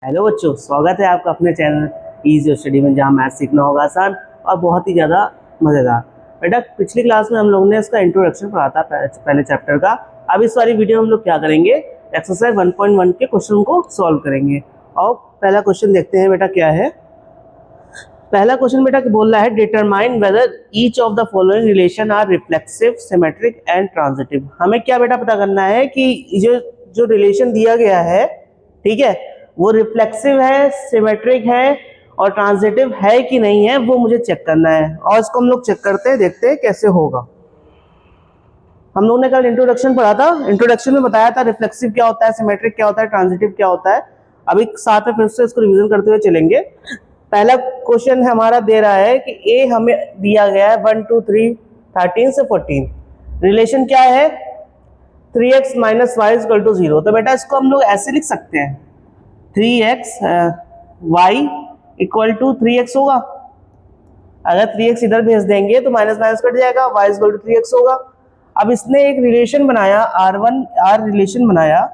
Hello बच्चों, स्वागत है आपका अपने चैनल इजी स्टडी में, जहाँ मैथ सीखना होगा आसान और बहुत ही ज़्यादा मज़ेदार। बेटा, पिछली क्लास में हम लोगों ने इसका इंट्रोडक्शन पढ़ा था पहले चैप्टर का। अब इस वाली वीडियो में हम लोग क्या करेंगे, एक्सरसाइज 1.1 के क्वेश्चन को सॉल्व करेंगे। और पहला क्वेश्चन देखते हैं बेटा क्या है। पहला क्वेश्चन बेटा बोल रहा है, determine whether each of the following relation are reflexive, symmetric and transitive. हमें क्या बेटा पता करना है कि जो रिलेशन दिया गया है, ठीक है, वो रिफ्लेक्सिव है, सिमेट्रिक है और ट्रांजिटिव है कि नहीं है, वो मुझे चेक करना है। और इसको हम लोग चेक करते हैं, देखते हैं कैसे होगा। हम लोगों ने कल इंट्रोडक्शन पढ़ा था, इंट्रोडक्शन में बताया था रिफ्लेक्सिव क्या होता है, सिमेट्रिक क्या होता है, ट्रांजिटिव क्या होता है। अभी साथ में फिर से इसको रिवीजन करते हुए चलेंगे। पहला क्वेश्चन हमारा दे रहा है कि ए हमें दिया गया है 1 2 3 13 से 14। रिलेशन क्या है, 3x minus Y equal to 0। तो बेटा इसको हम लोग ऐसे लिख सकते हैं, 3x Y equal to 3x होगा। अगर 3x इधर भेज देंगे तो माइनस माइनस कट जाएगा, y इक्वल टू 3x होगा। अब इसने एक रिलेशन बनाया, R रिलेशन बनाया,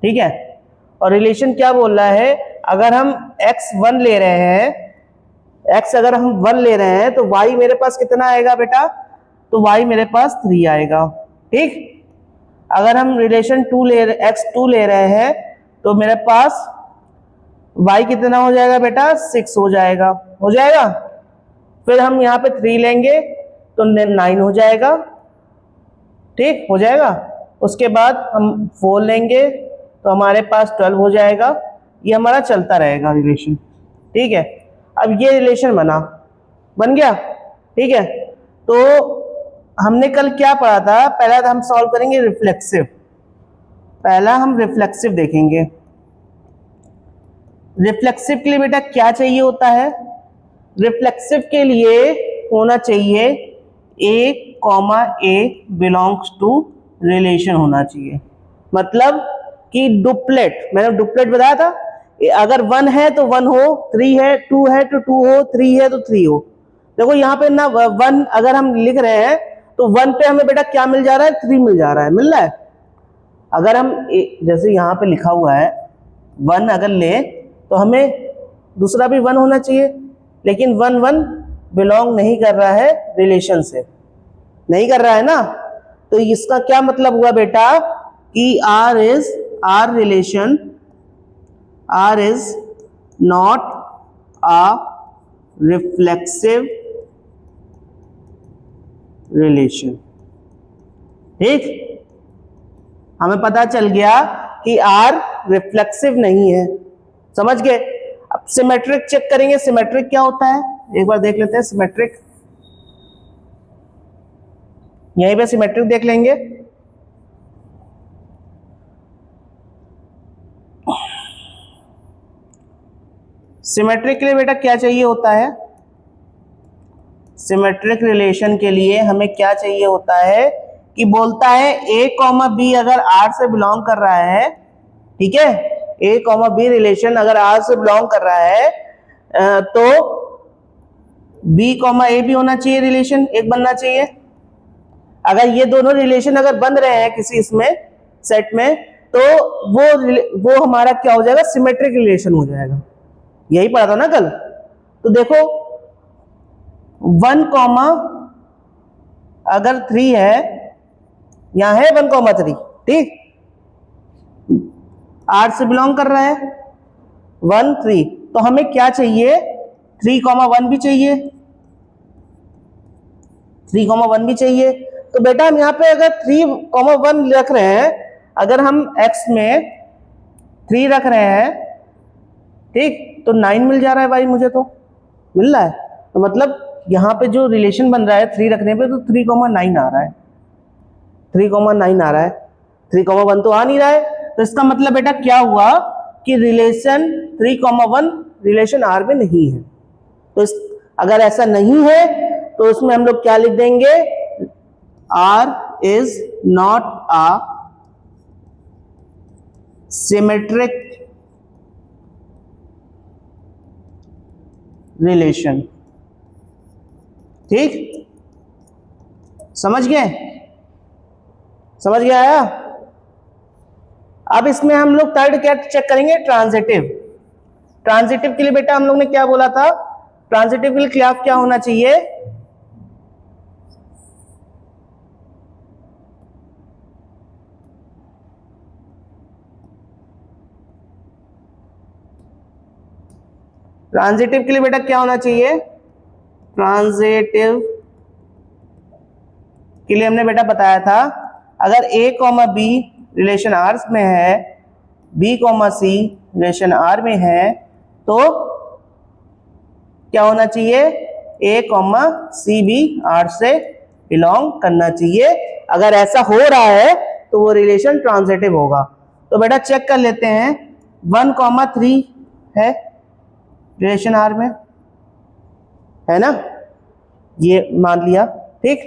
ठीक है। और रिलेशन क्या बोल रहा है, अगर हम x 1 ले रहे हैं, x अगर हम 1 ले रहे हैं तो y मेरे पास कितना आएगा बेटा, तो y मेरे पास 3 आएगा, ठीक। अगर हम रिलेशन x 2 ले रहे हैं तो मेरे पास y कितना हो जाएगा बेटा, 6 हो जाएगा, हो जाएगा। फिर हम यहाँ पे 3 लेंगे तो 9 हो जाएगा, ठीक, हो जाएगा। उसके बाद हम 4 लेंगे तो हमारे पास 12 हो जाएगा। ये हमारा चलता रहेगा रिलेशन, ठीक है। अब ये रिलेशन बन गया, ठीक है। तो हमने कल क्या पढ़ा था, पहला हम सॉल्व करेंगे रिफ्लेक्सिव। पहला हम रिफ्लेक्सिव देखेंगे। रिफ्लेक्सिव के लिए बेटा क्या चाहिए होता है, रिफ्लेक्सिव के लिए होना चाहिए a, बिलोंग्स टू रिलेशन होना चाहिए। मतलब कि डुप्लेट, मैंने डुप्लेट बताया था, अगर 1 है तो 1 हो, 3 है 2 है तो 2 हो, 3 है तो 3 हो। देखो यहाँ पे ना 1 अगर हम लिख रहे हैं तो 1 पे हमें बेटा क्या मिल जा रहा है, 3 मिल जा रहा है, मिल रहा है। अगर हम जैसे यहाँ पे लिखा हुआ है 1 अगर ले तो हमें दूसरा भी 1 होना चाहिए, लेकिन 1 बिलोंग नहीं कर रहा है रिलेशन से, नहीं कर रहा है ना। तो इसका क्या मतलब हुआ बेटा कि R is not a reflexive relation, ठीक। हमें पता चल गया कि R रिफ्लेक्सिव नहीं है, समझ गए। अब सिमेट्रिक चेक करेंगे, सिमेट्रिक क्या होता है एक बार देख लेते हैं। सिमेट्रिक, यहीं पे सिमेट्रिक देख लेंगे। सिमेट्रिक के लिए बेटा क्या चाहिए होता है, सिमेट्रिक रिलेशन के लिए हमें क्या चाहिए होता है कि बोलता है a, b अगर R से बिलोंग कर रहा है, ठीक है, a, b रिलेशन अगर R से बिलोंग कर रहा है तो b, a भी होना चाहिए, रिलेशन एक बनना चाहिए। अगर ये दोनों रिलेशन अगर बन रहे हैं किसी इसमें सेट में, तो वो हमारा क्या हो जाएगा, सिमेट्रिक रिलेशन हो जाएगा। यही पढ़ा था ना कल। तो देखो 1, अगर 3 है, यहां है 1, 3, ठीक, R से बिलोंग कर रहा है 1 3, तो हमें क्या चाहिए, 3, 1 भी चाहिए, 3, 1 भी चाहिए। तो बेटा हम यहाँ पे अगर 3, 1 रख रहे हैं, अगर हम x में 3 रख रहे हैं, ठीक, तो 9 मिल जा रहा है भाई, मुझे तो मिल रहा है। तो मतलब यहाँ पे जो रिलेशन बन रहा है 3 रखने पे, तो 3, 9 आ रहा है, 3, 9 आ रहा है, 3, 1 तो आ नहीं रहा है। तो इसका मतलब बेटा क्या हुआ कि रिलेशन 3, 1 रिलेशन R में नहीं है। तो अगर ऐसा नहीं है तो उसमें हम लोग क्या लिख देंगे, R is not a symmetric relation, ठीक, समझ गए, समझ गया आया। अब इसमें हम लोग थर्ड क्या चेक करेंगे, ट्रांजिटिव। ट्रांजिटिव के लिए बेटा हम लोग ने क्या बोला था, ट्रांजिटिव के लिए क्या होना चाहिए, ट्रांजिटिव के लिए बेटा क्या होना चाहिए, ट्रांजिटिव के लिए हमने बेटा बताया था अगर a comma B relation R में है, b comma C relation R में है, तो क्या होना चाहिए, a कॉमा सी भी R से बिलोंग करना चाहिए। अगर ऐसा हो रहा है तो वो रिलेशन ट्रांजिटिव होगा। तो बेटा चेक कर लेते हैं, 1 कॉमा 3 है रिलेशन R में, है ना, ये मान लिया, ठीक।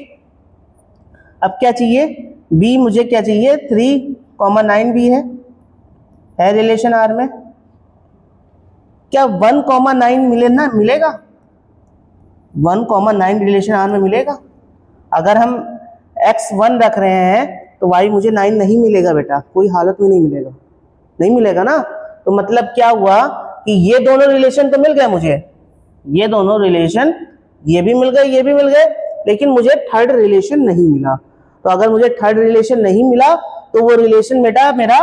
अब क्या चाहिए, b मुझे क्या चाहिए, 3,9 भी है रिलेशन R में। क्या 1,9 मिलेगा, 1,9 रिलेशन R में मिलेगा। अगर हम x1 रख रहे हैं तो y मुझे 9 नहीं मिलेगा बेटा, कोई हालत में नहीं मिलेगा ना। तो मतलब क्या हुआ कि ये दोनों रिलेशन तो मिल गए मुझे, ये दोनों रिलेशन, ये भी मिल गए, ये भी मिल गए, लेकिन मुझे थर्ड रिलेशन नहीं मिला। तो अगर मुझे थर्ड रिलेशन नहीं मिला तो वो रिलेशन बेटा मेरा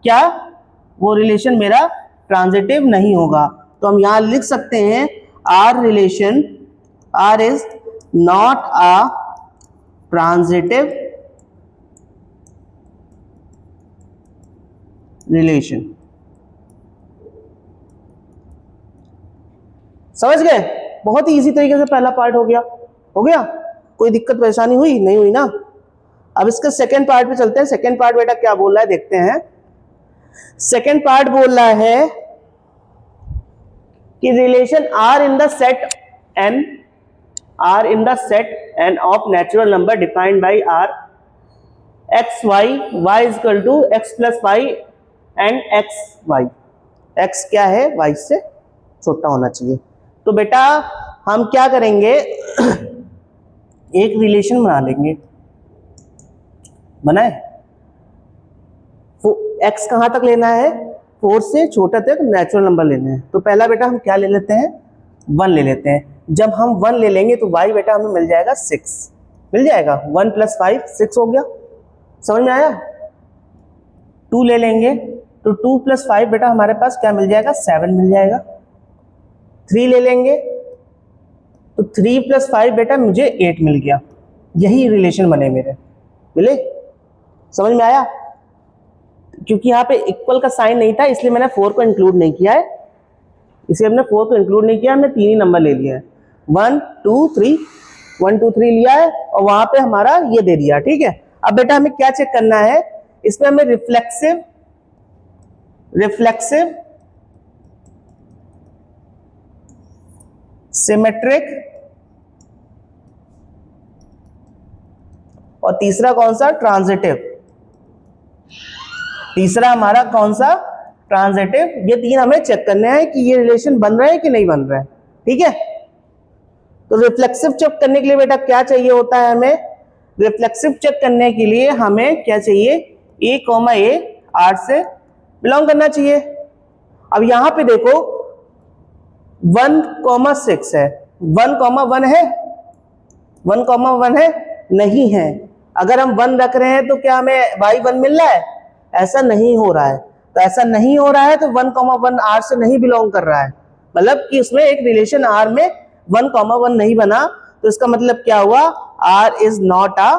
क्या, वो रिलेशन मेरा ट्रांजिटिव नहीं होगा। तो हम यहां लिख सकते हैं R relation, R is not a transitive relation. समझ गए, बहुत ही इजी तरीके से पहला पार्ट हो गया, कोई दिक्कत परेशानी हुई नहीं हुई ना। अब इसके सेकेंड पार्ट पे चलते हैं। सेकेंड पार्ट बेटा क्या बोल रहा है देखते हैं। सेकेंड पार्ट बोल रहा है कि relation R in the set N, R in the set N of natural number defined by R, X Y, Y is equal to X plus Y and X Y, X क्या है Y से छोटा होना चाहिए। तो बेटा हम क्या करेंगे, एक रिलेशन बना लेंगे, बनाए, एक्स कहां तक लेना है, 4 से छोटा तक नेचुरल नंबर लेने हैं। तो पहला बेटा हम क्या ले लेते हैं, 1 ले लेते हैं। जब हम 1 ले लेंगे तो y बेटा हमें मिल जाएगा 6, मिल जाएगा 1 + 5 6 हो गया, समझ में आया। 2 ले लेंगे तो 2 + 5 बेटा हमारे पास क्या मिल जाएगा, 7 मिल जाएगा। 3 ले लेंगे तो 3 + 5 बेटा मुझे 8 मिल गया। यही रिलेशन बने मेरे, मिले, समझ में आया। क्योंकि यहाँ पे इक्वल का साइन नहीं था इसलिए मैंने 4 को इंक्लूड नहीं किया है, इसलिए हमने 4 को इंक्लूड नहीं किया, हमने 3 ही नंबर ले लिया है, 1 2 3, 1 2 3 लिया है और वहां पे हमारा ये दे दिया, ठीक है। अब बेटा हमें क्या चेक करना है, इसमें हमें रिफ्लेक्सिव सिमेट्रिक और तीसरा कौन सा, ट्रांजिटिव। तीसरा हमारा कौन सा, ट्रांजिटिव। ये 3 हमें चेक करने हैं कि ये रिलेशन बन रहे हैं कि नहीं बन रहे हैं, ठीक है। तो रिफ्लेक्सिव चेक करने के लिए बेटा क्या चाहिए होता है हमें, रिफ्लेक्सिव चेक करने के लिए हमें क्या चाहिए, a, R से बिलोंग करना चाहिए। अब यहां पे देखो 1,6 है, 1,1 है, 1,1 है, नहीं है। अगर हम 1 रख रहे हैं तो क्या हमें y1 मिल रहा है, ऐसा नहीं हो रहा है। तो ऐसा नहीं हो रहा है तो 1,1 R से नहीं बिलोंग कर रहा है, मतलब कि उसमें एक रिलेशन R में 1,1 नहीं बना। तो इसका मतलब क्या हुआ, R is not a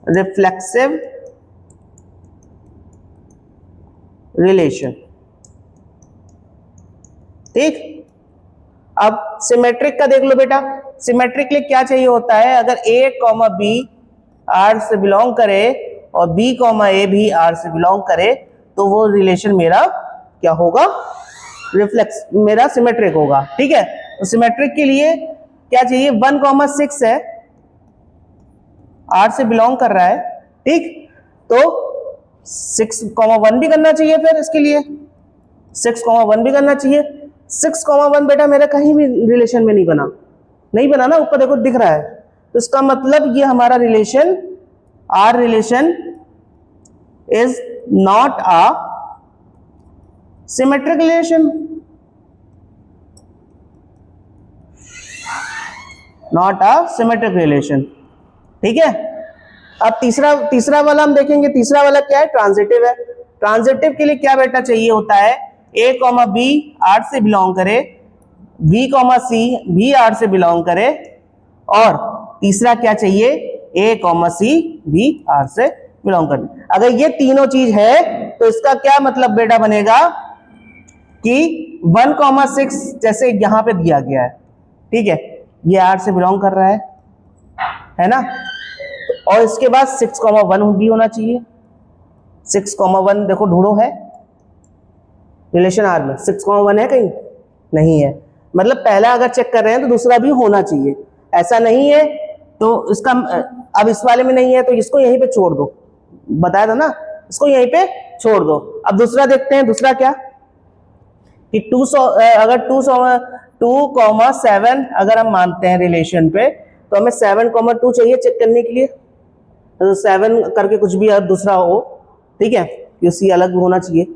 reflexive relation, ठीक। अब सिमेट्रिक का देख लो बेटा, सिमेट्रिक के लिए क्या चाहिए होता है, अगर a, b R से बिलोंग करे और b, a भी R से बिलोंग करे तो वो रिलेशन मेरा क्या होगा, रिफ्लेक्स मेरा सिमेट्रिक होगा, ठीक है। तो सिमेट्रिक के लिए क्या चाहिए, 1,6 है, R से बिलोंग कर रहा है, ठीक। तो 6,1 भी करना चाहिए, फिर इसके लिए 6,1 भी करना चाहिए। 6,1 बेटा मेरा कहीं भी रिलेशन में नहीं बना ना, ऊपर देखो दिख रहा है। तो इसका मतलब ये हमारा relation, R relation is not a symmetric relation, not a symmetric relation। ठीक है, अब तीसरा वाला हम देखेंगे। तीसरा वाला क्या है? ट्रांजिटिव है। ट्रांजिटिव के लिए क्या बेटा चाहिए होता है? ए कॉमा बी आर से बिलोंग करे, बी कॉमा सी भी आर से बिलोंग करे, और तीसरा क्या चाहिए? ए कॉमा सी भी आर से बिलोंग करे। अगर ये तीनों चीज है तो इसका क्या मतलब बेटा बनेगा कि 1,6 जैसे यहां पे दिया गया है, ठीक है, ये आर से बिलोंग कर रहा है ना, और इसके बाद 6,1 भी होना चाहिए। 6,1 देखो ढूंढो, है रिलेशन आर में 6,1 है कहीं? नहीं है। मतलब पहला अगर चेक कर रहे हैं तो दूसरा भी होना चाहिए, ऐसा नहीं है तो इसका, अब इस वाले में नहीं है तो इसको यहीं पे छोड़ दो, बताया था ना, इसको यहीं पे छोड़ दो। अब दूसरा देखते हैं। दूसरा क्या कि 2 2,7 अगर हम मानते हैं रिलेशन पे, तो हमें 7,2 चाहिए चेक करने के लिए। तो 7 करके कुछ भी दूसरा हो, ठीक है, सी अलग होना चाहिए,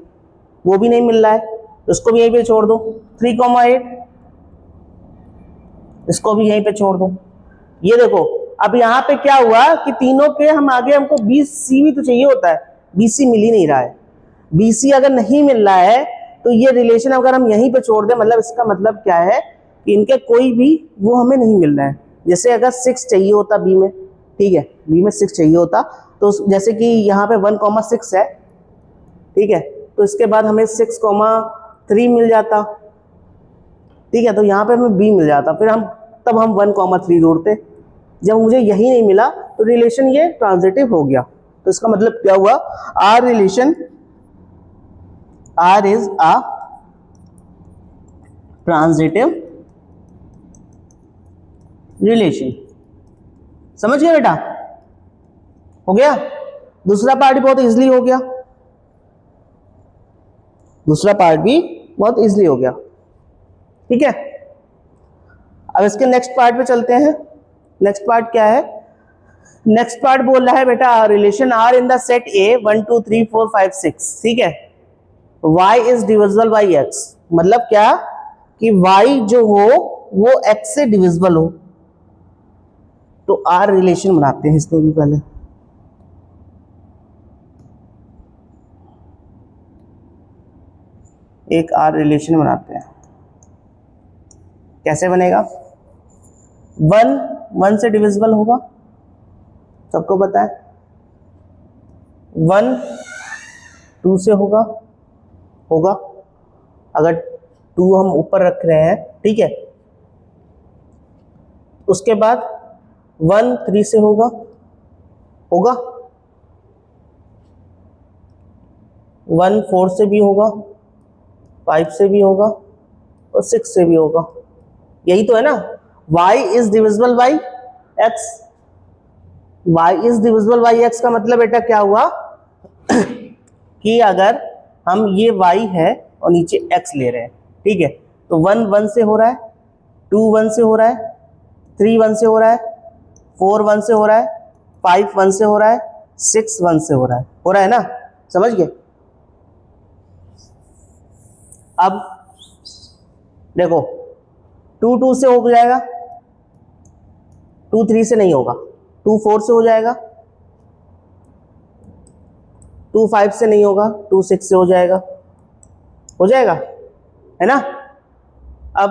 वो भी नहीं मिल रहा है तो उसको भी यहीं पे छोड़ दो। 3,8 इसको भी यहीं पे छोड़ दो। ये देखो अब यहाँ पे क्या हुआ कि तीनों के हम आगे, हमको BC भी तो चाहिए होता है, BC मिल ही नहीं रहा है। BC अगर नहीं मिल रहा है तो ये रिलेशन अगर हम यहीं पे छोड़ दें, मतलब इसका मतलब क्या है कि इनके कोई भी वो हमें नहीं मिल रहा है। जैसे अगर 6 चाहिए होता बी में, ठीक है, बी में 6 चाहिए होता, तो जैसे कि यहाँ पे 1,6 है, ठीक है, तो इसके बाद हमें 6,3 मिल जाता, ठीक है, तो यहाँ पे हमें बी मिल जाता, फिर तब हम 1,3 जोड़ते। जब मुझे यही नहीं मिला तो रिलेशन ये ट्रांजिटिव हो गया। तो इसका मतलब क्या हुआ? R relation, R is a transitive relation. समझ गए बेटा? हो गया। दूसरा पार्ट भी बहुत इजीली हो गया, दूसरा पार्ट भी बहुत इजीली हो गया, ठीक है। अब इसके नेक्स्ट पार्ट पे चलते हैं। नेक्स्ट पार्ट क्या है? नेक्स्ट पार्ट बोल रहा है बेटा relation R in the set A 1 2 3 4 5 6, ठीक है, y is divisible by x। मतलब क्या कि y जो हो वो x से डिविजिबल हो, तो आर रिलेशन बनाते हैं इसमें भी। पहले एक आर रिलेशन बनाते हैं। कैसे बनेगा? 1 से डिविजिबल होगा, सबको पता है। 1 2 से होगा अगर 2 हम ऊपर रख रहे हैं, ठीक है। उसके बाद 1 3 से होगा 1 4 से भी होगा, 5 से भी होगा, और 6 से भी होगा। यही तो है ना, y is divisible by x। y is divisible by x का मतलब बेटा क्या हुआ कि अगर हम ये y है और नीचे x ले रहे हैं, ठीक है, तो 1 1 से हो रहा है, 2 1 से हो रहा है, 3 1 से हो रहा है, 4 1 से हो रहा है, 5 1 से हो रहा है, 6 1 से हो रहा है ना। समझ गए? अब देखो 2 2 से हो जाएगा, 2 3 से नहीं होगा, 2 4 से हो जाएगा, 2 5 से नहीं होगा, 2 6 से हो जाएगा है ना। अब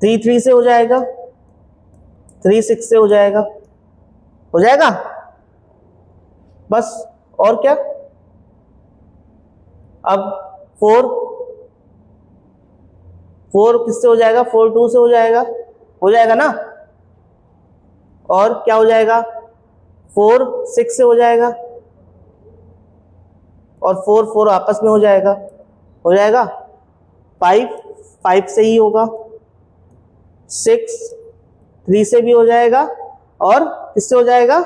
3 3 से हो जाएगा, 3 6 से हो जाएगा बस। और क्या? अब 4 किससे हो जाएगा? 4 2 से हो जाएगा ना। और क्या हो जाएगा? 4 6 से हो जाएगा, और 4 4 आपस में हो जाएगा 5 5 से ही होगा, 6 3 से भी हो जाएगा, और किससे हो जाएगा?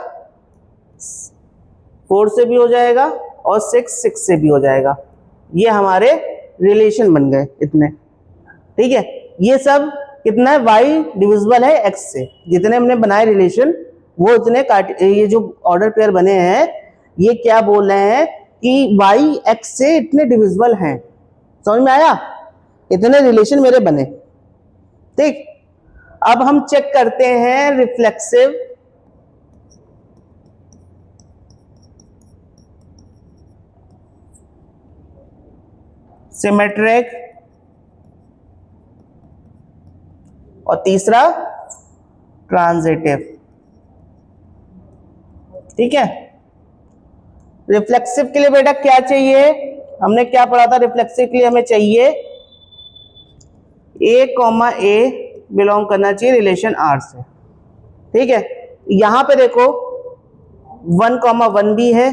4 से भी हो जाएगा, और 6 6 से भी हो जाएगा। ये हमारे रिलेशन बन गए इतने, ठीक है। ये सब कितना है? y डिविजिबल है x से। जितने हमने बनाए रिलेशन वो इतने ये जो ऑर्डर पेयर बने हैं ये क्या बोल रहे हैं कि y x से इतने डिविजिबल हैं। समझ में आया? इतने रिलेशन मेरे बने। ठीक, अब हम चेक करते हैं रिफ्लेक्सिव सिमेट्रिक और तीसरा ट्रांजिटिव। ठीक है, रिफ्लेक्सिव के लिए बेटा क्या चाहिए? हमने क्या पढ़ा था? रिफ्लेक्सिव के लिए हमें चाहिए a कॉमा ए बिलोंग करना चाहिए रिलेशन R से। ठीक है, यहां पे देखो 1 कॉमा 1 भी है,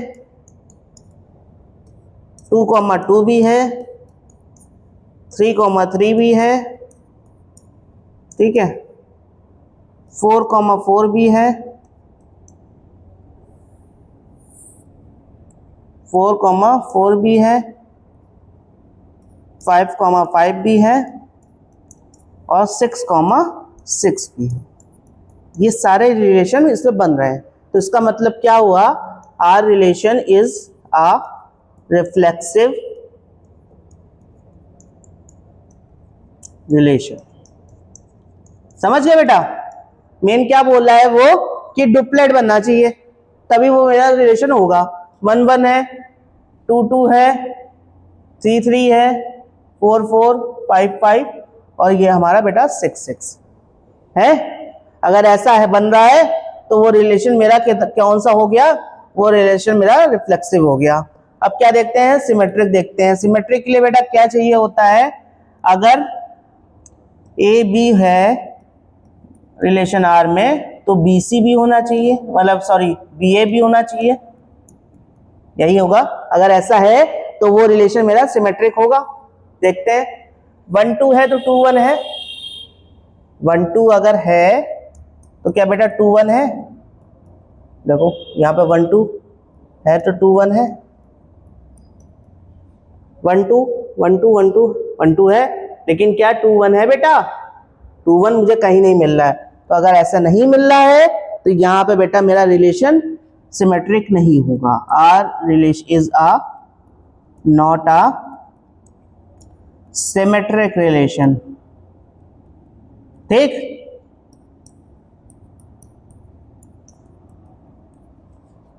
2 कॉमा 2 भी है, 3 कॉमा 3 भी है। ठीक है, 4 कॉमा 4 भी है, 4 कॉमा 4 भी है, 5 कॉमा 5 भी है और 6 कॉमा 6 भी है। ये सारे रिलेशन इसमें बन रहे हैं। तो इसका मतलब क्या हुआ? R relation is a reflexive relation. समझ गए बेटा? मेन क्या बोल रहा है वो कि डुप्लेट बनना चाहिए, तभी वो मेरा रिलेशन होगा। 1 1 है, 2 2 है, 3 3 है, 4 4 5 5 और ये हमारा बेटा 6 6 है। अगर ऐसा है बन रहा है तो वो रिलेशन मेरा कौन सा हो गया? वो रिलेशन मेरा रिफ्लेक्सिव हो गया। अब क्या देखते हैं? सिमेट्रिक देखते हैं। सिमेट्रिक के लिए बेटा क्या चाहिए होता है? अगर ए बी है रिलेशन आर में तो बी सी भी होना चाहिए, मतलब सॉरी बी ए भी होना चाहिए, यही होगा। अगर ऐसा है तो वो रिलेशन मेरा सिमेट्रिक होगा। देखते हैं, 1 2 है तो 2 1 है, 1 2 अगर है तो क्या बेटा 2 1 है? देखो यहाँ पे 1 2 है तो 2 1 है, 1 2 1 2 1 2 1 2 है, लेकिन क्या 2 1 है बेटा? 2 1 मुझे कहीं नहीं मिल रहा है। तो अगर ऐसा नहीं मिल रहा है तो यहाँ पे बेटा मेरा रिलेशन सिमेट्रिक नहीं होगा। R relation is a not a symmetric relation. ठीक,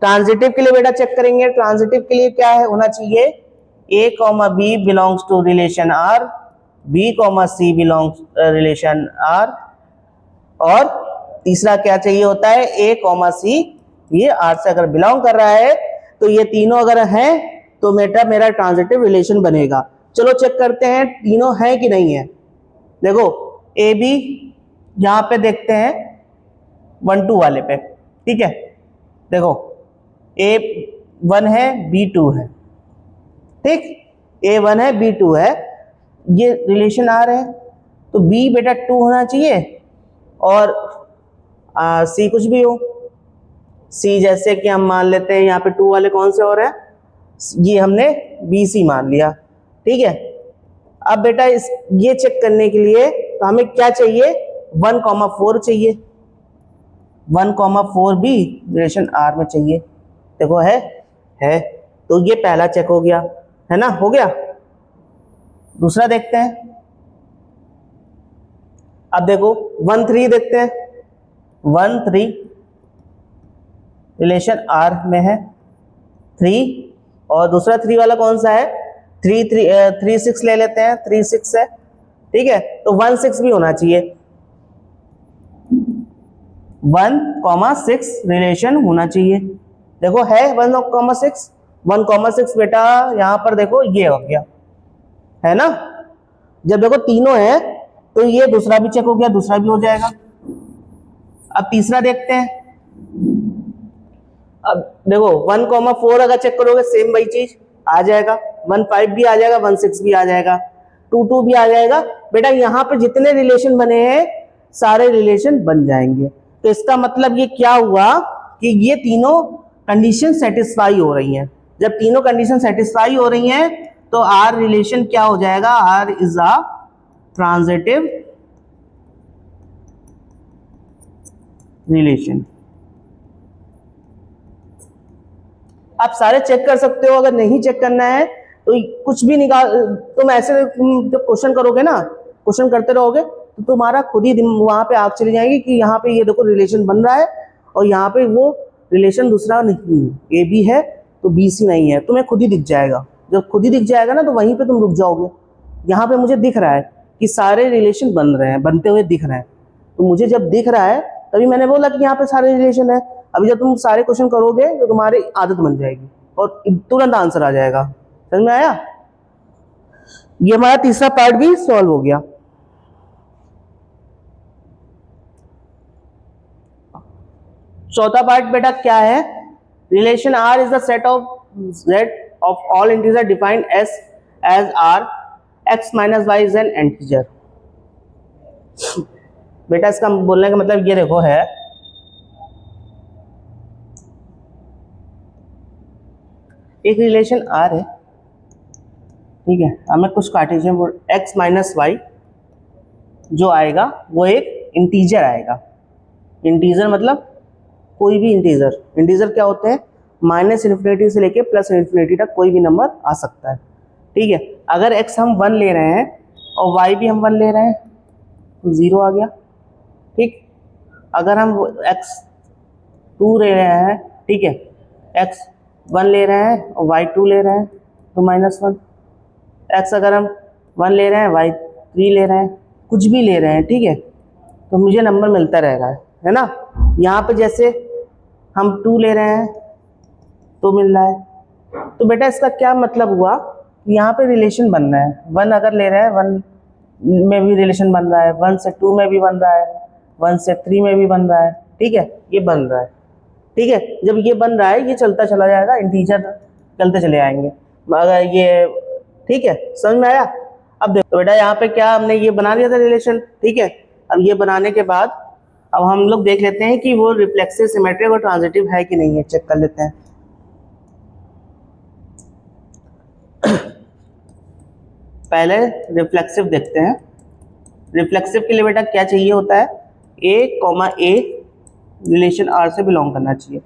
ट्रांजिटिव के लिए बेटा चेक करेंगे। ट्रांजिटिव के लिए क्या है होना चाहिए? A comma B belongs to relation R, B comma C belongs relation R और तीसरा क्या चाहिए होता है? ए कॉमा सी ये आर से अगर बिलोंग कर रहा है तो ये तीनों अगर हैं तो मेरा ट्रांजिटिव रिलेशन बनेगा। चलो चेक करते हैं तीनों हैं कि नहीं है। देखो ए बी यहां पे देखते हैं 1 2 वाले पे। ठीक है, देखो ए 1 है बी 2 है। ठीक, ए 1 है बी 2 है, ये रिलेशन आ रहे हैं तो बी बेटा 2 होना चाहिए और सी कुछ भी हो। सी जैसे कि हम मान लेते हैं यहाँ पे 2 वाले कौन से हो रहे हैं? ये हमने बी सी मान लिया। ठीक है, अब बेटा ये चेक करने के लिए तो हमें क्या चाहिए? 1 कॉमा 4 चाहिए, 1 कॉमा 4 भी रिलेशन आर में चाहिए। देखो है तो ये पहला चेक हो गया, है ना? हो गया। दूसरा देखते हैं। अब देखो 1 3 देखते हैं। 1 3 रिलेशन आर में है 3 और दूसरा 3 वाला कौन सा है? 3 6 ले लेते हैं, 3 6 है। ठीक है, तो 1 6 भी होना चाहिए, 1 कॉमा 6 रिलेशन होना चाहिए। देखो है 1 कॉमा 6, 1 कॉमा 6 बेटा यहां पर देखो ये हो गया, है ना? जब देखो तीनों है तो ये दूसरा भी चेक हो गया, दूसरा भी हो जाएगा। अब तीसरा देखते हैं। अब देखो 1 कॉमा 4 अगर चेक करोगे सेम वही चीज आ जाएगा, 1 5 भी आ जाएगा, 1 6 भी आ जाएगा, 2 2 भी आ जाएगा। बेटा यहाँ पे जितने रिलेशन बने हैं सारे रिलेशन बन जाएंगे। तो इसका मतलब ये क्या हुआ कि ये तीनों कंडीशन सेटिस्फाई हो रही हैं। जब तीनों कंडीशन सेटिस्फाई हो रही हैं तो आर रिलेशन क्या हो जाएगा? R is a transitive relation. आप सारे चेक कर सकते हो। अगर नहीं चेक करना है तो कुछ भी निकाल, तुम ऐसे जब क्वेश्चन करोगे ना, क्वेश्चन करते रहोगे तो तुम्हारा खुद ही वहां पे आग चली जाएगी कि यहाँ पे ये देखो रिलेशन बन रहा है और यहाँ पे वो रिलेशन दूसरा नहीं है, ए बी है तो बी सी नहीं है, तुम्हें खुद ही दिख जाएगा। जब खुद ही दिख जाएगा ना तो वहीं पे तुम रुक जाओगे। यहाँ पे मुझे दिख रहा है कि सारे रिलेशन बन रहे हैं, बनते हुए दिख रहे हैं, तो मुझे जब दिख रहा है तभी मैंने बोला कि यहाँ पे सारे रिलेशन है। अभी जब तुम सारे क्वेश्चन करोगे तो तुम्हारी आदत बन जाएगी और तुरंत आंसर आ जाएगा। समझ में आया? ये हमारा तीसरा पार्ट भी सॉल्व हो गया। चौथा पार्ट बेटा क्या है? Relation R is the set of Z of all integer defined as as R X minus Y is an integer. बेटा इसका बोलने का मतलब ये देखो है, एक रिलेशन आर है, ठीक है, हमें कुछ कार्टेशियन एक्स माइनस वाई जो आएगा वो एक इंटीजर आएगा। इंटीजर मतलब कोई भी इंटीजर। इंटीजर क्या होते हैं? माइनस इन्फिनिटी से लेके प्लस इन्फिनिटी तक कोई भी नंबर आ सकता है, ठीक है। अगर एक्स हम 1 ले रहे हैं और वाई भी हम 1 ले रहे हैं तो 0 आ गया, ठीक। अगर हम एक्स 2 ले रहे हैं, ठीक है, एक्स 1 ले रहे हैं और वाई 2 ले रहे हैं तो -1। एक्स अगर हम 1 ले रहे हैं, वाई 3 ले रहे हैं, कुछ भी ले रहे हैं, ठीक है, तो मुझे नंबर मिलता रहेगा, है ना। यहाँ पे जैसे हम 2 ले रहे हैं तो मिल रहा है। तो बेटा इसका क्या मतलब हुआ? यहाँ पे रिलेशन बन रहा है। 1 अगर ले रहे हैं, 1 में भी रिलेशन बन रहा है, 1 से 2 में भी बन रहा है, 1 से 3 में भी बन रहा है, ठीक है, ये बन रहा है, ठीक है। जब ये बन रहा है ये चलता चला जाएगा, इंटीजर चलते चले आएंगे अगर ये, ठीक है, समझ में आया? अब देखो बेटा यहाँ पे क्या हमने ये बना दिया था रिलेशन, ठीक है। अब ये बनाने के बाद अब हम लोग देख लेते हैं कि वो रिफ्लेक्सिव, सिमेट्रिक और ट्रांजिटिव है कि नहीं है, चेक कर लेते हैं। पहले रिफ्लेक्सिव देखते हैं। रिफ्लेक्सिव के लिए बेटा क्या चाहिए होता है? a, रिलेशन R से बिलोंग करना चाहिए।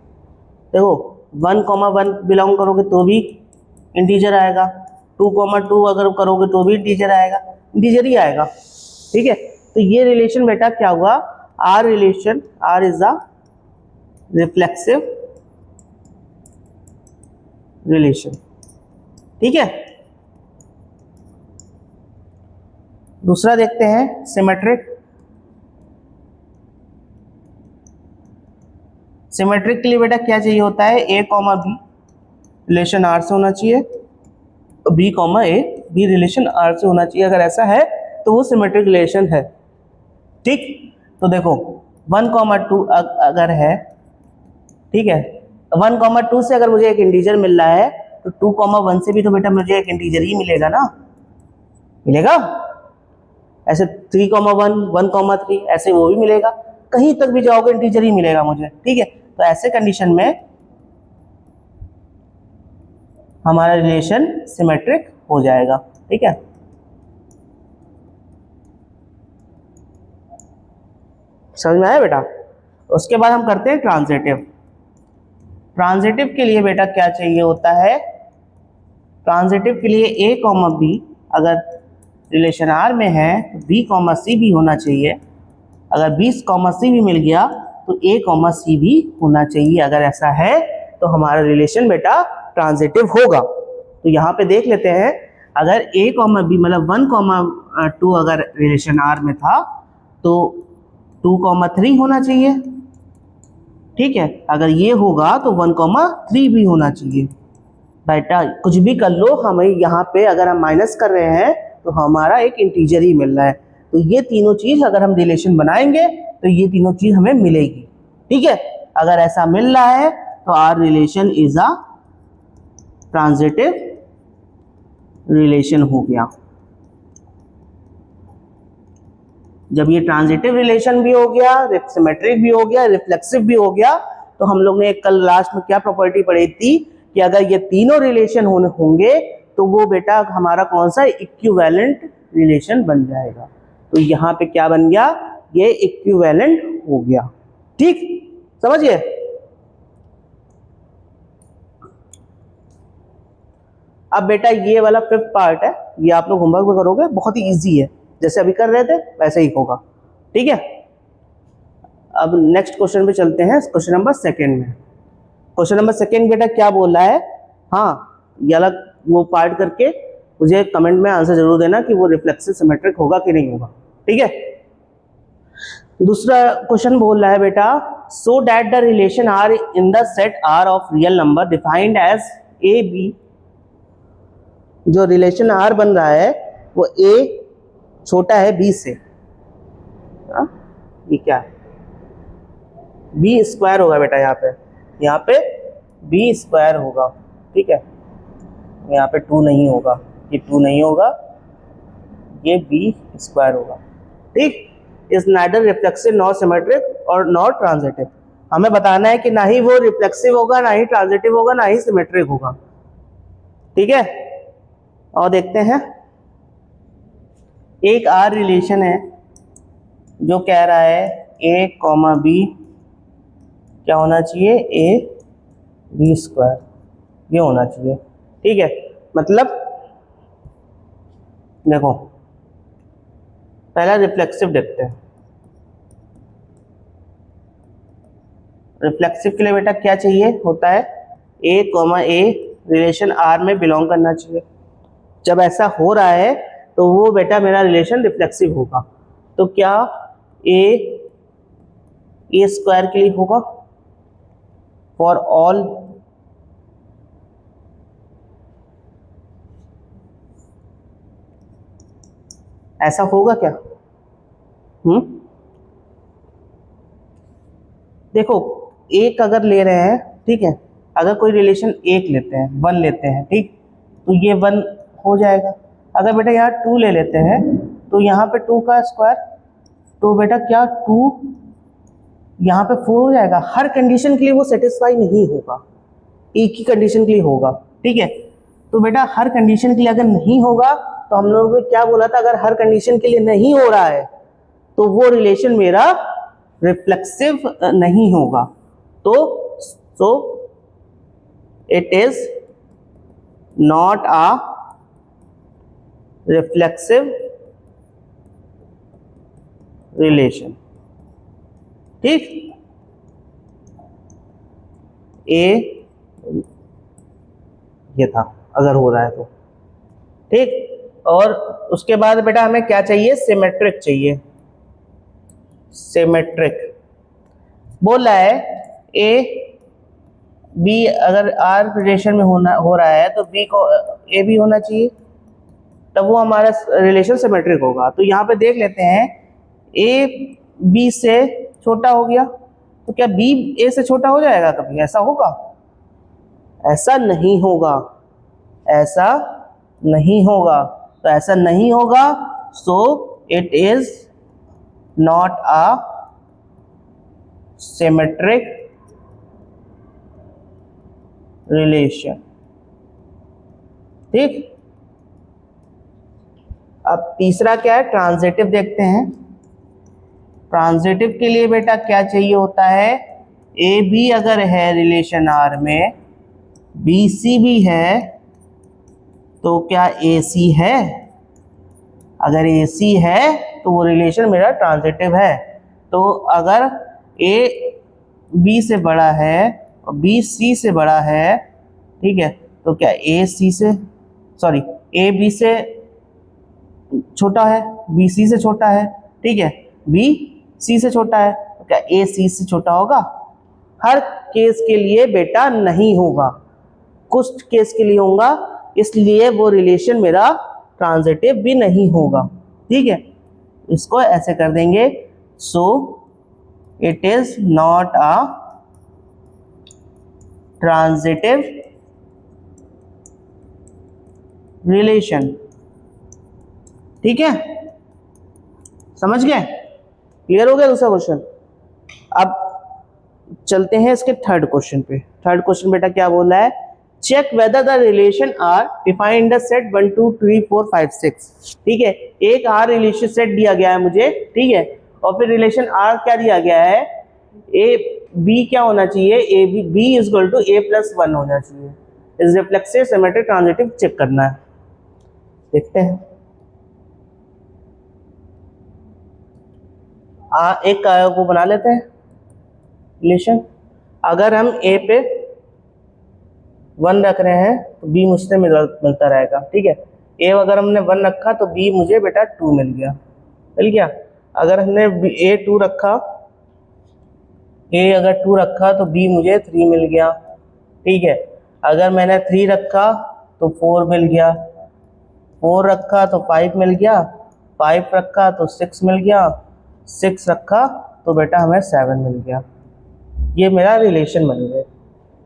देखो 1, 1 बिलोंग करोगे तो भी इंटीजर आएगा, 2, 2 अगर करोगे तो भी इंटीजर आएगा, इंटीजर ही आएगा, ठीक है। तो ये रिलेशन बेटा क्या हुआ? R relation, R is the reflexive relation, ठीक है। दूसरा देखते हैं सिमेट्रिक। सिमेट्रिक के लिए बेटा क्या चाहिए होता है? a, b रिलेशन R से होना चाहिए, b, a भी रिलेशन R से होना चाहिए। अगर ऐसा है तो वो सिमेट्रिक रिलेशन है, ठीक। तो देखो 1, 2 अगर है, ठीक है, 1, 2 से अगर मुझे एक इंटीजर मिल रहा है तो 2, 1 से भी तो बेटा मुझे एक इंटीजर ही मिलेगा ना, मिलेगा। ऐसे 3, 1, 1, 3 ऐसे वो भी मिलेगा, कहीं तक भी जाओगे इंटीजर ही मिलेगा मुझे, ठीक है। तो ऐसे कंडीशन में हमारा रिलेशन सिमेट्रिक हो जाएगा, ठीक है। समझ में आया बेटा? उसके बाद हम करते हैं ट्रांजिटिव। ट्रांजिटिव के लिए बेटा क्या चाहिए होता है? ट्रांजिटिव के लिए a, b अगर रिलेशन R में है तो b, c भी होना चाहिए। अगर b, c भी मिल गया तो a, c भी होना चाहिए। अगर ऐसा है तो हमारा रिलेशन बेटा ट्रांजिटिव होगा। तो यहाँ पे देख लेते हैं, अगर a, b मतलब 1, 2 अगर रिलेशन R में था तो 2, 3 होना चाहिए, ठीक है। अगर ये होगा तो 1, 3 भी होना चाहिए। बेटा कुछ भी कर लो, हमें यहाँ पे अगर हम माइनस कर रहे हैं तो हमारा एक इंटीजर ही मिल रहा है। तो ये तीनों चीज अगर हम रिलेशन बनाएंगे तो ये तीनों चीज हमें मिलेगी, ठीक है। अगर ऐसा मिल रहा है तो R relation is a transitive relation हो गया। जब ये ट्रांजिटिव रिलेशन भी हो गया, सिमेट्रिक भी हो गया, रिफ्लेक्सिव भी हो गया, तो हम लोग ने कल लास्ट में क्या प्रॉपर्टी पढ़ी थी कि अगर ये तीनों रिलेशन होंगे तो वो बेटा हमारा कौन सा इक्विवेलेंट रिलेशन बन जाएगा। तो यहाँ पे क्या बन गया? ये इक्विवेलेंट हो गया, ठीक, समझिए। अब बेटा ये वाला 5th पार्ट है, ये आप लोग होमवर्क में करोगे, बहुत ही इजी है, जैसे अभी कर रहे थे वैसे ही होगा, ठीक है। अब नेक्स्ट क्वेश्चन पे चलते हैं, क्वेश्चन नंबर 2 में। क्वेश्चन नंबर 2 बेटा क्या बोल रहा है, हाँ ये अलग वो पार्ट करके मुझे कमेंट में आंसर जरूर देना कि वो रिफ्लेक्सिव सिमेट्रिक होगा कि नहीं होगा, ठीक है। दूसरा क्वेश्चन बोल रहा है बेटा, so that the relation R in the set R of real number defined as A B, जो रिलेशन आर बन रहा है वो ए छोटा है बी से, ये क्या है, बी स्क्वायर होगा बेटा, यहाँ पे बी स्क्वायर होगा, ठीक है, यहाँ पे 2 नहीं होगा, ये 2 नहीं होगा, ये बी स्क्वायर होगा, ठीक। Is neither reflexive not symmetric और नॉट ट्रांजिटिव। हमें बताना है कि ना ही वो रिफ्लेक्सिव होगा, ना ही ट्रांजिटिव होगा, ना ही सिमेट्रिक होगा, ठीक है। और देखते हैं, एक आर रिलेशन है जो कह रहा है ए कॉमा बी क्या होना चाहिए, ए बी स्क्वायर, ये होना चाहिए, ठीक है। मतलब देखो पहला रिफ्लेक्सिव देखते हैं। रिफ्लेक्सिव के लिए बेटा क्या चाहिए होता है, A comma a relation R में बिलोंग करना चाहिए। जब ऐसा हो रहा है तो वो बेटा मेरा रिलेशन रिफ्लेक्सिव होगा। तो क्या ए स्क्वायर के लिए होगा फॉर ऑल ऐसा होगा क्या? देखो एक अगर ले रहे हैं, ठीक है, अगर कोई रिलेशन एक लेते हैं, 1 लेते हैं, ठीक, तो ये 1 हो जाएगा। अगर बेटा यहाँ 2 ले लेते हैं तो यहाँ पे 2 का स्क्वायर, तो बेटा क्या 2 यहाँ पे 4 हो जाएगा। हर कंडीशन के लिए वो सेटिस्फाई नहीं होगा, एक ही कंडीशन के लिए होगा, ठीक है। तो बेटा हर कंडीशन के लिए अगर नहीं होगा तो हम लोगों ने क्या बोला था, अगर हर कंडीशन के लिए नहीं हो रहा है तो वो रिलेशन मेरा रिफ्लेक्सिव नहीं होगा। तो so it is not a reflexive relation, ठीक। ए ये था अगर हो रहा है तो, ठीक। और उसके बाद बेटा हमें क्या चाहिए, सिमेट्रिक चाहिए। सिमेट्रिक बोल रहा है ए बी अगर आर रिलेशन में हो रहा है तो बी को ए भी होना चाहिए, तब वो हमारा रिलेशन सिमेट्रिक होगा। तो यहाँ पे देख लेते हैं, ए बी से छोटा हो गया, तो क्या बी ए से छोटा हो जाएगा कभी? ऐसा होगा? ऐसा नहीं होगा, ऐसा नहीं होगा। तो ऐसा नहीं होगा, so it is not a symmetric relation, ठीक। अब तीसरा क्या है, ट्रांजिटिव देखते हैं। ट्रांजिटिव के लिए बेटा क्या चाहिए होता है, ए बी अगर है रिलेशन आर में, बी सी भी है, तो क्या ए सी है? अगर ए सी है तो वो रिलेशन मेरा ट्रांजिटिव है। तो अगर ए बी से बड़ा है और बी सी से बड़ा है, ठीक है, तो क्या ए सी से सॉरी ए बी से छोटा है, बी सी से छोटा है, ठीक है, बी सी से छोटा है, तो क्या ए सी से छोटा होगा? हर केस के लिए बेटा नहीं होगा, कुछ केस के लिए होगा, इसलिए वो रिलेशन मेरा ट्रांजिटिव भी नहीं होगा, ठीक है। इसको ऐसे कर देंगे, so it is not a transitive relation, ठीक है। समझ गए? क्लियर हो गया दूसरा क्वेश्चन। अब चलते हैं इसके थर्ड क्वेश्चन पे। थर्ड क्वेश्चन बेटा क्या बोल रहा है, check whether the relation R define the set 1 2 3 4 5 6, ठीक है। एक आर रिलेशन सेट दिया गया है मुझे, ठीक है, और फिर रिलेशन आर क्या दिया गया है, ए बी क्या होना चाहिए, A B is equal to A plus 1 होना चाहिए, is reflexive, symmetric, transitive check करना है। देखते हैं। एक वो बना लेते हैं रिलेशन। अगर हम ए पे 1 रख रहे हैं तो बी मुझसे मिलता रहेगा, ठीक है। ए अगर हमने 1 रखा तो बी मुझे बेटा 2 मिल गया। अगर हमने ए 2 रखा, ए अगर 2 रखा तो बी मुझे 3 मिल गया, ठीक है। अगर मैंने 3 रखा तो 4 मिल गया, 4 रखा तो 5 मिल गया, 5 रखा तो 6 मिल गया, 6 रखा तो बेटा हमें 7 मिल गया। ये मेरा रिलेशन बन गया,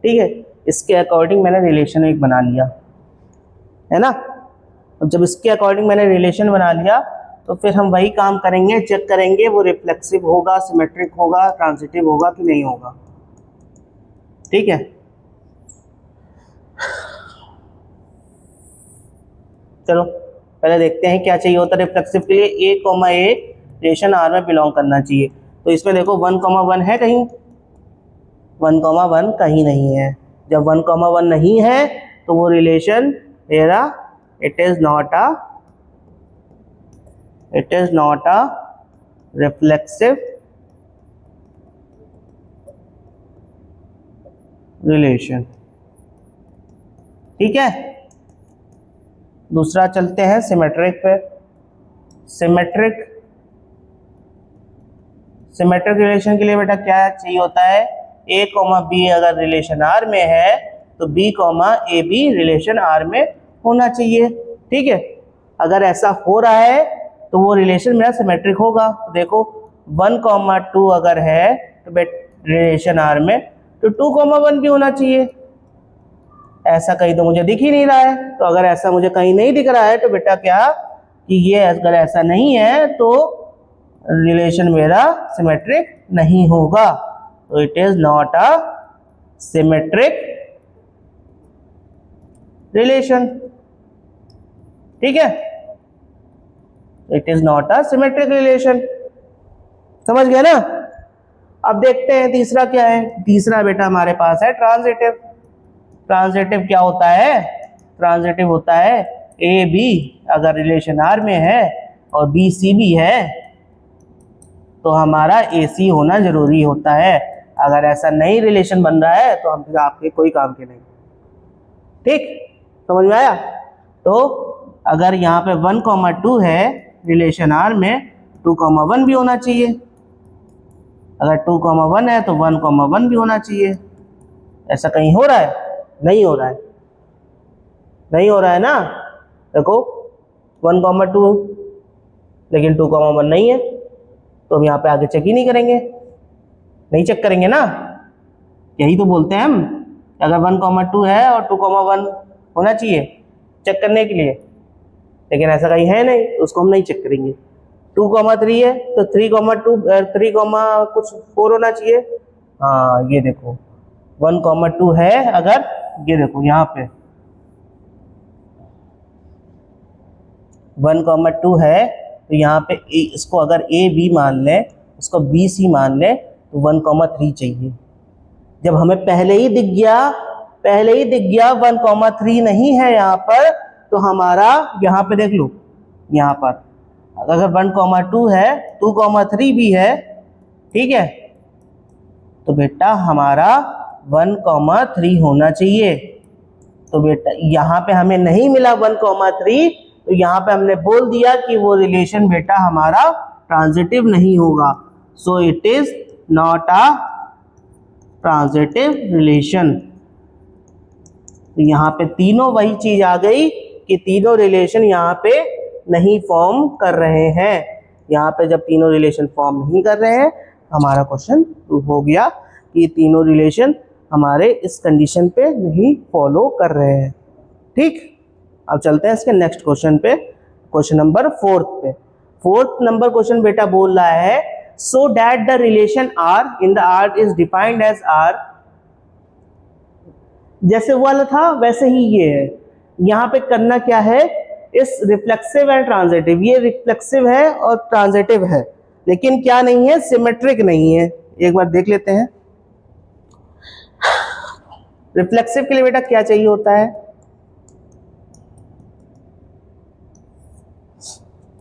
ठीक है। इसके अकॉर्डिंग मैंने रिलेशन एक बना लिया, है ना। अब जब इसके अकॉर्डिंग मैंने रिलेशन बना लिया तो फिर हम वही काम करेंगे, चेक करेंगे वो रिफ्लेक्सिव होगा, सिमेट्रिक होगा, ट्रांजिटिव होगा कि नहीं होगा, ठीक है। चलो पहले देखते हैं क्या चाहिए होता है रिफ्लेक्सिव के लिए। ए, रिलेशन आर में बिलोंग करना चाहिए। तो इसमें देखो 1, 1 है कहीं, 1, 1 कहीं नहीं है। जब 1, 1 नहीं है तो वो रिलेशन मेरा it is not a reflexive relation, ठीक है। दूसरा चलते हैं सिमेट्रिक पे। सिमेट्रिक रिलेशन के लिए बेटा क्या चाहिए होता है, ए कॉमा बी अगर रिलेशन आर में है तो B comma A B relation R में होना चाहिए, ठीक है। अगर ऐसा हो रहा है तो वो रिलेशन मेरा सिमेट्रिक होगा। तो देखो 1, 2 अगर है तो रिलेशन आर में तो 2, 1 भी होना चाहिए। ऐसा कहीं तो मुझे दिख ही नहीं रहा है। तो अगर ऐसा मुझे कहीं नहीं दिख रहा है तो बेटा क्या कि ये अगर ऐसा नहीं है तो रिलेशन मेरा सिमेट्रिक नहीं होगा। तो it is not a symmetric relation, ठीक है। It is not a symmetric relation, समझ गए ना। अब देखते हैं तीसरा क्या है। तीसरा बेटा हमारे पास है ट्रांजिटिव। ट्रांजिटिव क्या होता है, ट्रांजिटिव होता है ए बी अगर रिलेशन आर में है और बी सी भी है तो हमारा ए सी होना जरूरी होता है। अगर ऐसा नहीं रिलेशन बन रहा है तो हम आपके कोई काम के नहीं, ठीक, समझ में आया। तो अगर यहाँ पे 1, 2 है रिलेशन आर में 2, 1 भी होना चाहिए। अगर 2, 1 है तो 1, 1 भी होना चाहिए। ऐसा कहीं हो रहा है, नहीं हो रहा है, नहीं हो रहा है ना। देखो 1, 2 लेकिन 2, 1 नहीं है तो हम यहाँ पे आगे चेक ही नहीं करेंगे, नहीं चेक करेंगे ना। यही तो बोलते हैं हम, अगर 1, 2 है और 2, 1 होना चाहिए चेक करने के लिए, लेकिन ऐसा कहीं है नहीं तो उसको हम नहीं चेक करेंगे। 2, 3 है तो 3, कुछ 4 होना चाहिए। हाँ ये देखो 1, 2 है अगर, ये देखो यहाँ पे 1, 2 है तो यहाँ पे इसको अगर ए बी मान लें, उसको बी सी मान लें तो 1, 3 चाहिए। जब हमें पहले ही दिख गया 1, 3 नहीं है यहाँ पर, तो हमारा यहाँ पे देख लो, यहाँ पर अगर 1, 2 है 2, 3 भी है, ठीक है, तो बेटा हमारा 1, 3 होना चाहिए। तो बेटा यहाँ पे हमें नहीं मिला 1, 3, तो यहाँ पे हमने बोल दिया कि वो रिलेशन बेटा हमारा ट्रांजिटिव नहीं होगा। So it is not a transitive relation. तो यहाँ पे तीनों वही चीज आ गई कि तीनों रिलेशन यहाँ पे नहीं फॉर्म कर रहे हैं। यहाँ पे जब तीनों रिलेशन फॉर्म नहीं कर रहे हैं हमारा क्वेश्चन हो गया कि तीनों रिलेशन हमारे इस कंडीशन पे नहीं फॉलो कर रहे हैं, ठीक। अब चलते हैं इसके नेक्स्ट क्वेश्चन पे, क्वेश्चन नंबर 4 पे। 4th नंबर क्वेश्चन बेटा बोल रहा है so that the relation R in the R is defined as R. जैसे वाला था वैसे ही ये है। यहाँ पे करना क्या है, इस रिफ्लेक्सिव एंड ट्रांजिटिव, ये रिफ्लेक्सिव है और ट्रांजिटिव है लेकिन क्या नहीं है, सिमेट्रिक नहीं है। एक बार देख लेते हैं। रिफ्लेक्सिव के लिए बेटा क्या चाहिए होता है,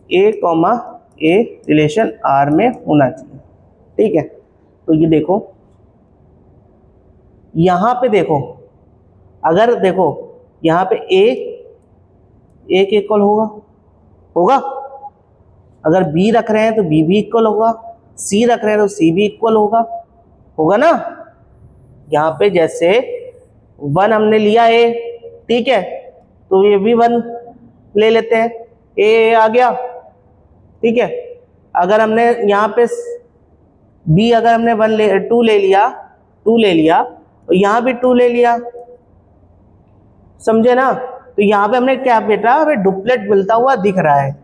A comma a relation R में होना चाहिए। ठीक है, तो ये देखो यहां पे देखो, अगर देखो यहां पे ए के इक्वल होगा, अगर बी रख रहे हैं तो बी भी इक्वल होगा, सी रख रहे हैं तो सी भी इक्वल होगा ना। यहाँ पे जैसे 1 हमने लिया ए, ठीक है, तो ये भी 1 ले लेते हैं, ए आ गया। ठीक है, अगर हमने यहाँ पे बी अगर हमने 2 ले लिया तो यहाँ भी 2 ले लिया, समझे ना। तो यहाँ पे हमने क्या बेटा, हमें डुप्लेट मिलता हुआ दिख रहा है,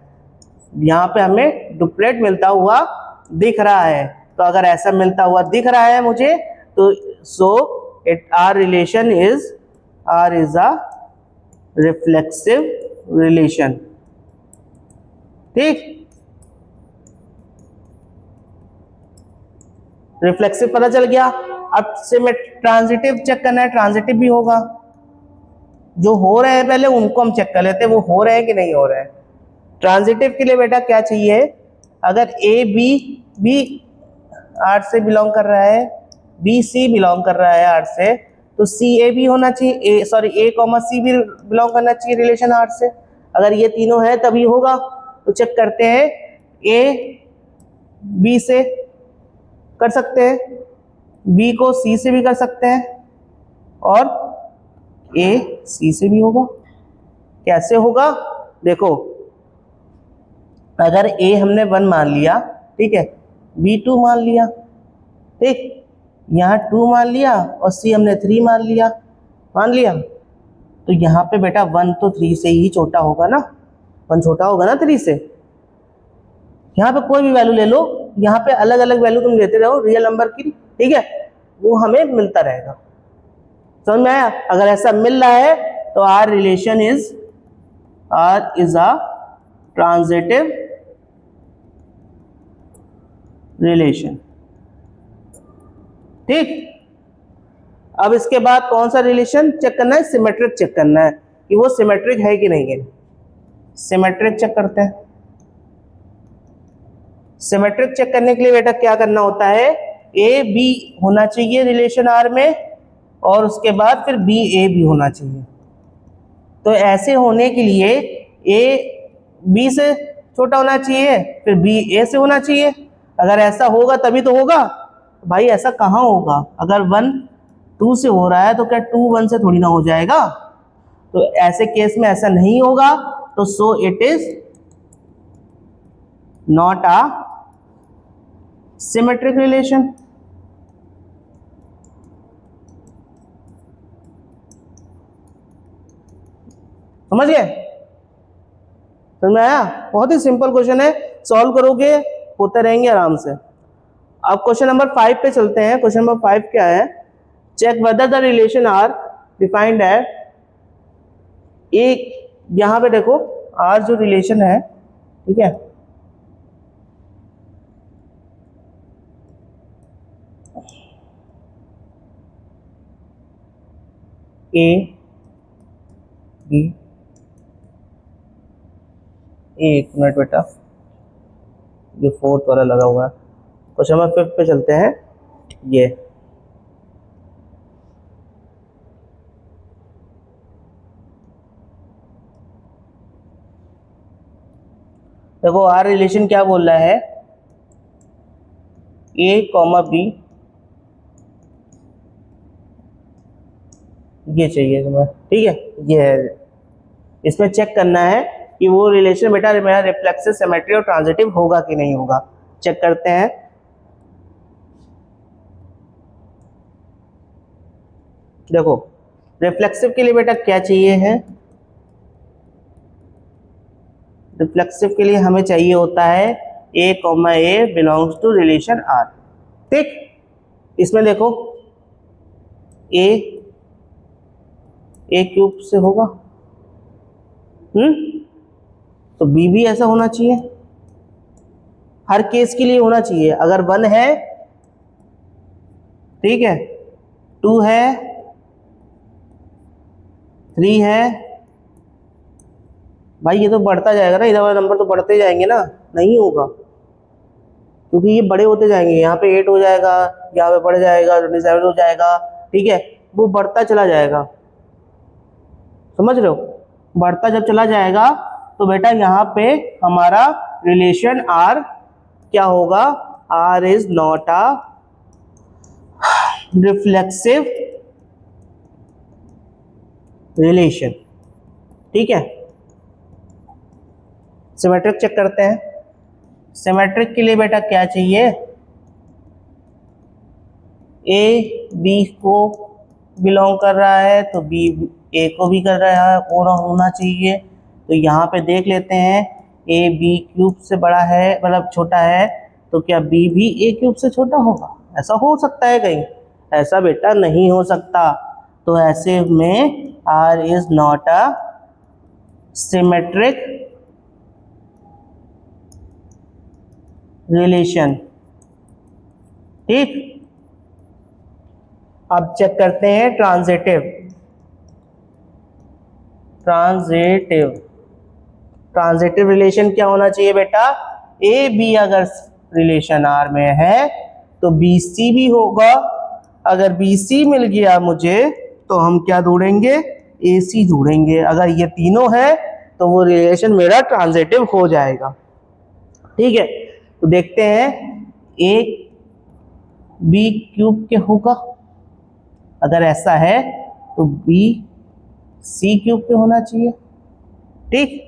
यहाँ पे हमें डुप्लेट मिलता हुआ दिख रहा है। तो अगर ऐसा मिलता हुआ दिख रहा है मुझे, तो so R relation is a reflexive relation. ठीक, रिफ्लेक्सिव पता चल गया। अब से मैं ट्रांजिटिव चेक करना है, ट्रांजिटिव भी होगा, जो हो रहे हैं पहले उनको हम चेक कर लेते हैं वो हो रहे हैं कि नहीं हो रहे हैं। ट्रांजिटिव के लिए बेटा क्या चाहिए, अगर ए बी आर से बिलोंग कर रहा है, बी सी बिलोंग कर रहा है आर से, तो सी ए भी होना चाहिए, ए कॉमा सी भी बिलोंग करना चाहिए रिलेशन आर से। अगर ये तीनों है तभी होगा। तो चेक करते हैं, ए बी से कर सकते हैं, बी को सी से भी कर सकते हैं, और ए सी से भी होगा। कैसे होगा, देखो अगर ए हमने 1 मान लिया, ठीक है, बी 2 मान लिया, ठीक, यहाँ 2 मान लिया और सी हमने 3 मान लिया, तो यहाँ पे बेटा 1 तो 3 से ही छोटा होगा ना, 1 छोटा होगा ना 3 से। यहाँ पे कोई भी वैल्यू ले लो, यहाँ पे अलग अलग वैल्यू तुम लेते रहो रियल नंबर की, ठीक है, वो हमें मिलता रहेगा। समझ में आया। अगर ऐसा मिल रहा है तो R relation is a transitive relation. ठीक, अब इसके बाद कौन सा रिलेशन चेक करना है, सिमेट्रिक चेक करना है कि वो सिमेट्रिक है कि नहीं है। सिमेट्रिक चेक करते हैं। सिमेट्रिक चेक करने के लिए बेटा क्या करना होता है, ए बी होना चाहिए रिलेशन आर में, और उसके बाद फिर बी ए भी होना चाहिए। तो ऐसे होने के लिए ए बी से छोटा होना चाहिए, फिर बी ए से होना चाहिए। अगर ऐसा होगा तभी तो होगा। भाई ऐसा कहाँ होगा, अगर 1 2 से हो रहा है तो क्या 2 1 से थोड़ी ना हो जाएगा। तो ऐसे केस में ऐसा नहीं होगा, तो so it is not a symmetric relation. समझ गए, समझ में आया। बहुत ही सिंपल क्वेश्चन है, सॉल्व करोगे होते रहेंगे आराम से। अब क्वेश्चन नंबर 5 पे चलते हैं। क्वेश्चन नंबर 5 क्या है, check whether the relation R defined as, एक यहां पे देखो आर जो रिलेशन है, ठीक है, ए बी, एक मिनट बेटा, ये 4th वाला लगा हुआ है। क्वेश्चन नंबर 5 पे चलते हैं। ये देखो आर रिलेशन क्या बोल रहा है, ए कॉमा बी, ये चाहिए तुम्हें, ठीक है, ये है। इसमें चेक करना है कि वो रिलेशन बेटा मेरा रिफ्लेक्सिव, सिमेट्री और ट्रांजिटिव होगा कि नहीं होगा। चेक करते हैं। देखो रिफ्लेक्सिव के लिए बेटा क्या चाहिए है, रिफ्लेक्सिव के लिए हमें चाहिए होता है A comma A belongs to relation R. ठीक, इसमें देखो ए क्यूब से होगा, तो बी भी ऐसा होना चाहिए, हर केस के लिए होना चाहिए। अगर 1 है, ठीक है, 2 है, 3 है भाई, ये तो बढ़ता जाएगा ना, इधर वाला नंबर तो बढ़ते जाएंगे ना, नहीं होगा क्योंकि ये बड़े होते जाएंगे। यहाँ पे 8 हो जाएगा, यहाँ पे बढ़ जाएगा, 27 हो जाएगा, ठीक है, वो बढ़ता चला जाएगा, समझ रहे हो, बढ़ता जब चला जाएगा तो बेटा यहाँ पे हमारा रिलेशन आर क्या होगा, R is not a reflexive relation, ठीक है। सिमेट्रिक चेक करते हैं। सिमेट्रिक के लिए बेटा क्या चाहिए, ए बी को बिलोंग कर रहा है तो बी ए को भी कर रहा है, और होना चाहिए। तो यहाँ पे देख लेते हैं, ए बी क्यूब से बड़ा है, मतलब छोटा है, तो क्या बी भी ए क्यूब से छोटा होगा? ऐसा हो सकता है कहीं? ऐसा बेटा नहीं हो सकता। तो ऐसे में R is not a symmetric relation, ठीक। अब चेक करते हैं ट्रांजिटिव। ट्रांजिटिव रिलेशन क्या होना चाहिए बेटा, ए बी अगर रिलेशन आर में है तो बी सी भी होगा। अगर बी सी मिल गया मुझे तो हम क्या ढूंढेंगे, ए सी ढूंढेंगे। अगर ये तीनों है तो वो रिलेशन मेरा ट्रांजिटिव हो जाएगा, ठीक है। तो देखते हैं, ए बी क्यूब के होगा, अगर ऐसा है तो बी सी क्यूब पे होना चाहिए, ठीक।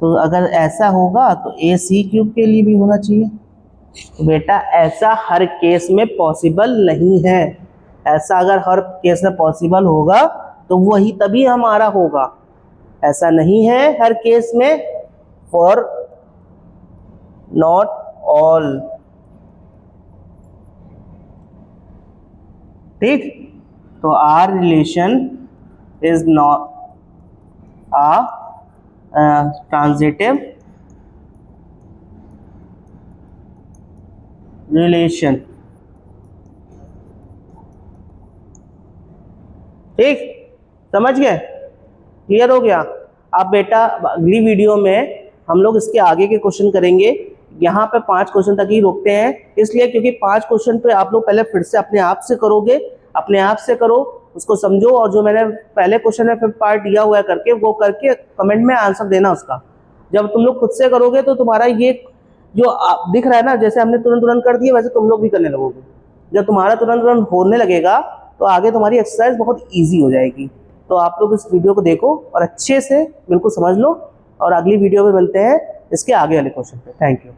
तो अगर ऐसा होगा तो ए सी क्यूब के लिए भी होना चाहिए। तो बेटा ऐसा हर केस में पॉसिबल नहीं है। ऐसा अगर हर केस में पॉसिबल होगा तो वही तभी हमारा होगा, ऐसा नहीं है हर केस में। फॉर नॉट ऑल, ठीक। तो R relation is not a transitive relation, ठीक, समझ गए, क्लियर हो गया। अब बेटा अगली वीडियो में हम लोग इसके आगे के क्वेश्चन करेंगे। यहाँ पे 5 क्वेश्चन तक ही रोकते हैं, इसलिए क्योंकि 5 क्वेश्चन पे आप लोग पहले फिर से अपने आप से करोगे, अपने आप से करो, उसको समझो, और जो मैंने पहले क्वेश्चन में फिर पार्ट दिया हुआ है करके, वो करके कमेंट में आंसर देना उसका। जब तुम लोग खुद से करोगे तो तुम्हारा ये जो दिख रहा है ना, जैसे हमने तुरंत तुरंत कर दिया, वैसे तुम लोग भी करने लगोगे। जब तुम्हारा तुरंत तुरंत होने लगेगा तो आगे तुम्हारी एक्सरसाइज बहुत ईजी हो जाएगी। तो आप लोग इस वीडियो को देखो और अच्छे से बिल्कुल समझ लो, और अगली वीडियो में मिलते हैं इसके आगे वाले क्वेश्चन पे। Thank you.